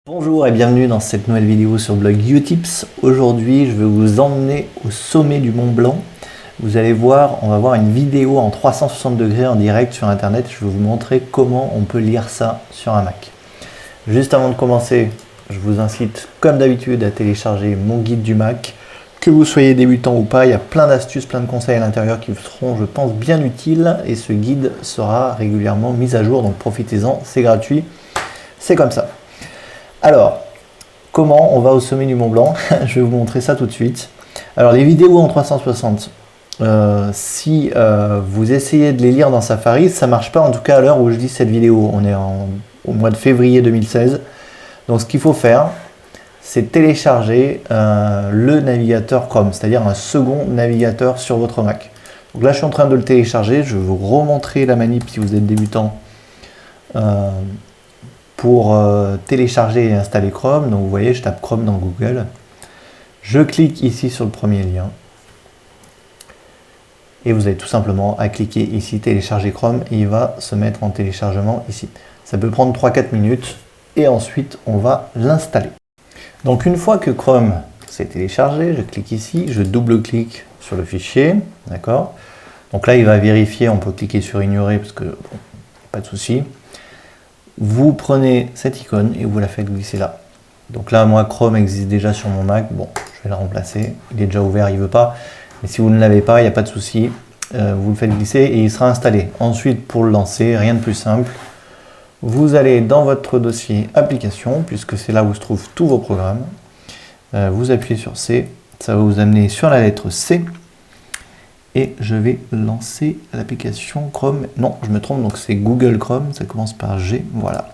Bonjour et bienvenue dans cette nouvelle vidéo sur le blog Utips. Aujourd'hui, je vais vous emmener au sommet du Mont Blanc. Vous allez voir, on va voir une vidéo en 360 degrés en direct sur internet. Je vais vous montrer comment on peut lire ça sur un Mac. Juste avant de commencer, je vous incite comme d'habitude à télécharger mon guide du Mac. Que vous soyez débutant ou pas, il y a plein d'astuces, plein de conseils à l'intérieur qui vous seront, je pense, bien utiles. Et ce guide sera régulièrement mis à jour, donc profitez-en, c'est gratuit. C'est comme ça. Alors, comment on va au sommet du Mont Blanc? Je vais vous montrer ça tout de suite. Alors, les vidéos en 360, si vous essayez de les lire dans Safari, ça ne marche pas, en tout cas à l'heure où je dis cette vidéo. On est au mois de février 2016. Donc, ce qu'il faut faire, c'est télécharger le navigateur Chrome, c'est-à-dire un second navigateur sur votre Mac. Donc là, je suis en train de le télécharger. Je vais vous remontrer la manip si vous êtes débutant. Pour télécharger et installer Chrome. Donc vous voyez, je tape Chrome dans Google. Je clique ici sur le premier lien. Et vous avez tout simplement à cliquer ici, télécharger Chrome, et il va se mettre en téléchargement ici. Ça peut prendre 3-4 minutes, et ensuite on va l'installer. Donc une fois que Chrome s'est téléchargé, je clique ici, je double-clique sur le fichier, d'accord. Donc là il va vérifier, on peut cliquer sur ignorer, parce que bon, pas de souci. Vous prenez cette icône et vous la faites glisser là. Donc là, moi, Chrome existe déjà sur mon Mac. Bon, je vais le remplacer. Il est déjà ouvert, il ne veut pas. Mais si vous ne l'avez pas, il n'y a pas de souci. Vous le faites glisser et il sera installé. Ensuite, pour le lancer, rien de plus simple. Vous allez dans votre dossier application, puisque c'est là où se trouvent tous vos programmes. Vous appuyez sur C. Ça va vous amener sur la lettre C. Et je vais lancer l'application Chrome. Non, je me trompe, donc c'est Google Chrome, ça commence par G, voilà.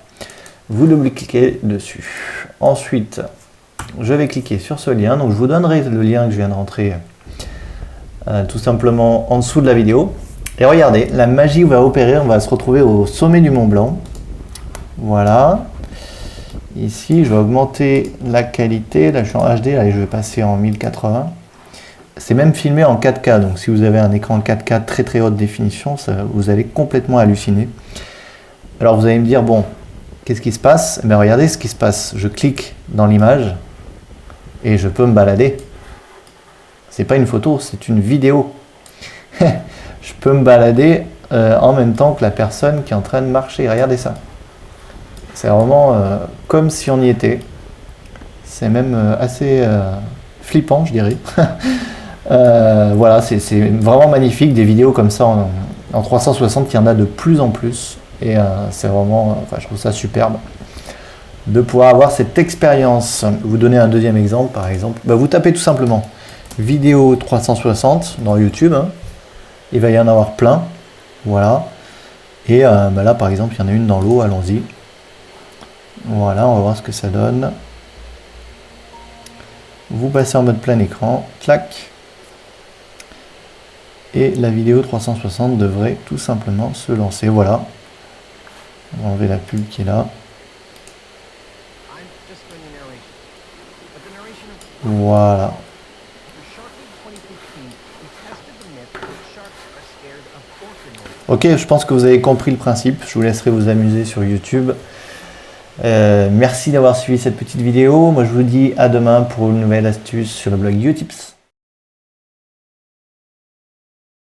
Vous double-cliquez dessus. Ensuite, je vais cliquer sur ce lien. Donc je vous donnerai le lien que je viens de rentrer tout simplement en dessous de la vidéo. Et regardez, la magie va opérer, on va se retrouver au sommet du Mont Blanc. Voilà. Ici, je vais augmenter la qualité. Là, je suis en HD, allez, je vais passer en 1080. C'est même filmé en 4K, donc si vous avez un écran 4K très haute définition, vous allez complètement halluciner. Alors vous allez me dire, bon, qu'est-ce qui se passe? Mais regardez ce qui se passe. Je clique dans l'image et je peux me balader. C'est pas une photo, c'est une vidéo. Je peux me balader en même temps que la personne qui est en train de marcher. Regardez ça. C'est vraiment comme si on y était. C'est même assez flippant, je dirais. Voilà, c'est vraiment magnifique, des vidéos comme ça en 360, il y en a de plus en plus et c'est vraiment, enfin, je trouve ça superbe de pouvoir avoir cette expérience. Vous donnez un deuxième exemple, par exemple, vous tapez tout simplement vidéo 360 dans YouTube, hein. Il va y en avoir plein, voilà, et là par exemple il y en a une dans l'eau, allons-y, voilà, on va voir ce que ça donne. Vous passez en mode plein écran, clac. Et la vidéo 360 devrait tout simplement se lancer. Voilà. On va enlever la pub qui est là. Voilà. Ok, je pense que vous avez compris le principe. Je vous laisserai vous amuser sur YouTube. Merci d'avoir suivi cette petite vidéo. Moi, je vous dis à demain pour une nouvelle astuce sur le blog Utips.